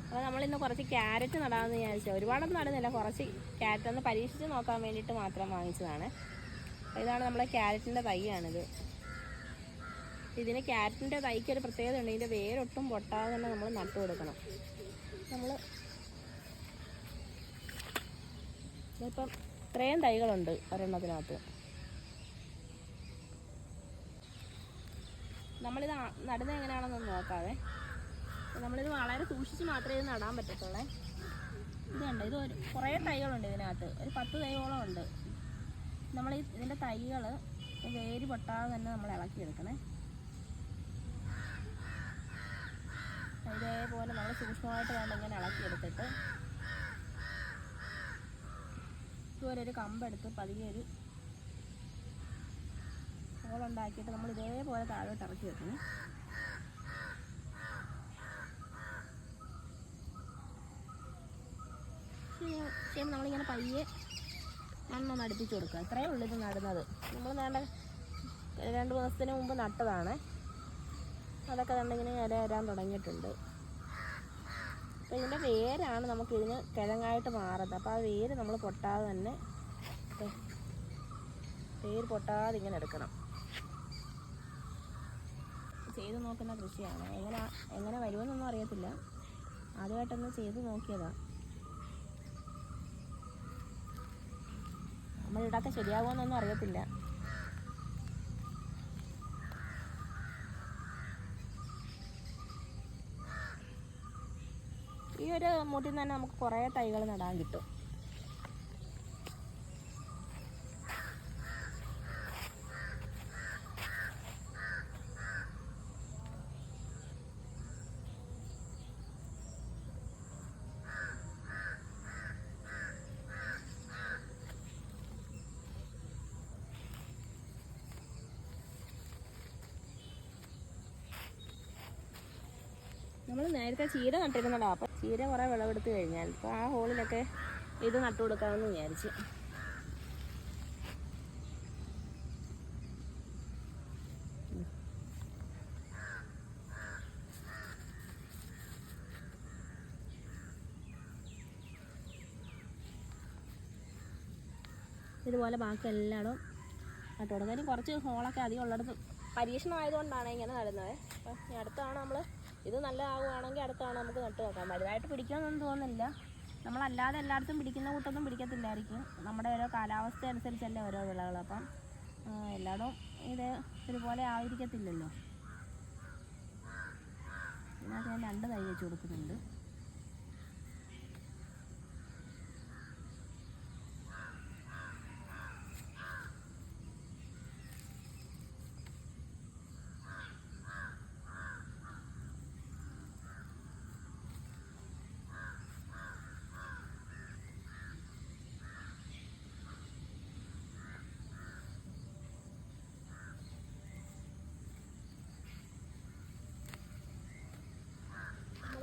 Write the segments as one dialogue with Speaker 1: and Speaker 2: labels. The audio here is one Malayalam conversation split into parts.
Speaker 1: അപ്പോൾ നമ്മളിന്ന് കുറച്ച് ക്യാരറ്റ് നടാമെന്ന് വിചാരിച്ചു. ഒരുപാടൊന്നും നടുന്നില്ല, കുറച്ച് ക്യാരറ്റ് ഒന്ന് പരീക്ഷിച്ച് നോക്കാൻ വേണ്ടിയിട്ട് മാത്രം വാങ്ങിച്ചതാണ്. അപ്പോൾ ഇതാണ് നമ്മളെ ക്യാരറ്റിൻ്റെ തൈയാണിത്. ഇതിന് ക്യാരറ്റിൻ്റെ തൈക്ക് ഒരു പ്രത്യേകത ഉണ്ട്, ഇതിൻ്റെ വേരൊട്ടും പൊട്ടാതെ തന്നെ നമ്മൾ നട്ടു കൊടുക്കണം. നമ്മൾ ഇപ്പം ഇത്രയും തൈകളുണ്ട് ഒരെണ്ണത്തിനകത്ത്. നമ്മളിത് നടുന്നത് എങ്ങനെയാണെന്നൊന്ന് നോക്കാവേ. നമ്മളിത് വളരെ സൂക്ഷിച്ച് മാത്രമേ ഇത് നടാൻ പറ്റത്തുള്ളേ. ഇതുണ്ട്, ഇത് കുറേ തൈകളുണ്ട് ഇതിനകത്ത്, ഒരു 10 തൈകളോളം ഉണ്ട്. നമ്മൾ ഇതിൻ്റെ തൈകൾ വേര് പൊട്ടാതെ തന്നെ നമ്മൾ ഇളക്കിയെടുക്കണേ. ഇതേപോലെ നമ്മൾ സൂക്ഷ്മമായിട്ട് വേണം ഇങ്ങനെ ഇളക്കിയെടുത്തിട്ട് ഇതുപോലെ ഒരു കമ്പെടുത്ത് പതിയെ ഒരു ഹോളുണ്ടാക്കിയിട്ട് നമ്മൾ ഇതേപോലെ താഴോട്ട് ഇറക്കി വെക്കണം. ശരി, നമ്മളിങ്ങനെ പയ്യെ മണ്ണൊന്ന് അടുപ്പിച്ച് കൊടുക്കുക. ഇത്രയേ ഉള്ളൂ ഇത് നടുന്നത്. നമ്മൾ നേണ്ട 2 ദിവസത്തിന് മുമ്പ് നട്ടതാണ്. അതൊക്കെ കണ്ടിങ്ങനെ ഇല വരാൻ തുടങ്ങിയിട്ടുണ്ട്. അപ്പോൾ ഇതിൻ്റെ വേരാണ് നമുക്കിതിന് കിഴങ്ങായിട്ട് മാറുന്നത്. അപ്പോൾ ആ വേര് നമ്മൾ പൊട്ടാതെ തന്നെ, വേര് പൊട്ടാതെ ഇങ്ങനെ എടുക്കണം. ചെയ്ത് നോക്കുന്ന കൃഷിയാണ്. എങ്ങനെ വരുമെന്നൊന്നും അറിയത്തില്ല, ആദ്യമായിട്ടൊന്ന് ചെയ്ത് നോക്കിയതാണ്. നമ്മളിവിടെയൊക്കെ ശരിയാകുമെന്നൊന്നും അറിയത്തില്ല. ഈ ഒരു മുട്ടിൽ നിന്ന് തന്നെ നമുക്ക് കുറേ തൈകൾ നടാൻ കിട്ടും. നമ്മൾ നേരത്തെ ചീര നട്ടിരുന്നല്ലോ. അപ്പോൾ ചീര കുറേ വിളവെടുത്ത് കഴിഞ്ഞാൽ ഇപ്പോൾ ആ ഹോളിലൊക്കെ ഇത് നട്ടു കൊടുക്കാമെന്ന് വിചാരിച്ച്. ഇതുപോലെ ബാക്കി എല്ലായിടും നട്ടു കൊടുക്കുക. ഇനി കുറച്ച് ഹോളൊക്കെ അധികം ഉള്ളിടത്ത് പരീക്ഷണമായതുകൊണ്ടാണ് ഇങ്ങനെ നടുന്നത്. അപ്പോൾ ഇനി അടുത്താണ് നമ്മൾ ഇത് നല്ലതാകുവാണെങ്കിൽ അടുത്താണ് നമുക്ക് നട്ട് നോക്കാം. വലുതായിട്ട് പിടിക്കുമെന്നൊന്നും തോന്നുന്നില്ല. നമ്മളല്ലാതെ എല്ലായിടത്തും പിടിക്കുന്ന കൂട്ടൊന്നും പിടിക്കത്തില്ലായിരിക്കും. നമ്മുടെ ഓരോ കാലാവസ്ഥ അനുസരിച്ചല്ലേ ഓരോ വിളകൾ. അപ്പം എല്ലായിടും ഇത് ഒരുപോലെ ആയിരിക്കത്തില്ലല്ലോ. ഇതിനകത്ത് ഞാൻ 2 തൈ വെച്ച് കൊടുക്കുന്നുണ്ട്.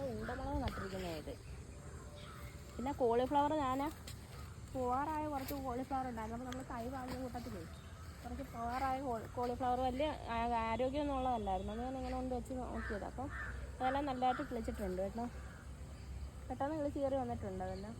Speaker 1: ഉണ്ടമുളക് നട്ടിരിക്കുന്നത്. പിന്നെ കോളിഫ്ലവർ ഞാൻ പോവാറായ കുറച്ച് കോളിഫ്ലവർ ഉണ്ടായിരുന്നു. അപ്പോൾ നമ്മൾ തൈ വാങ്ങിയ കൂട്ടത്തിലേ കുറച്ച് പോവാറായ കോളിഫ്ലവർ വലിയ ആരോഗ്യമൊന്നും ഉള്ളതല്ലായിരുന്നു. അത് ഞാൻ ഇങ്ങനെ കൊണ്ട് വെച്ച് നോക്കിയത്. അപ്പം അതെല്ലാം നല്ലതായിട്ട് കിളിച്ചിട്ടുണ്ട് കേട്ടോ. പെട്ടെന്ന് കിളിച്ച് കയറി വന്നിട്ടുണ്ട് അതെല്ലാം.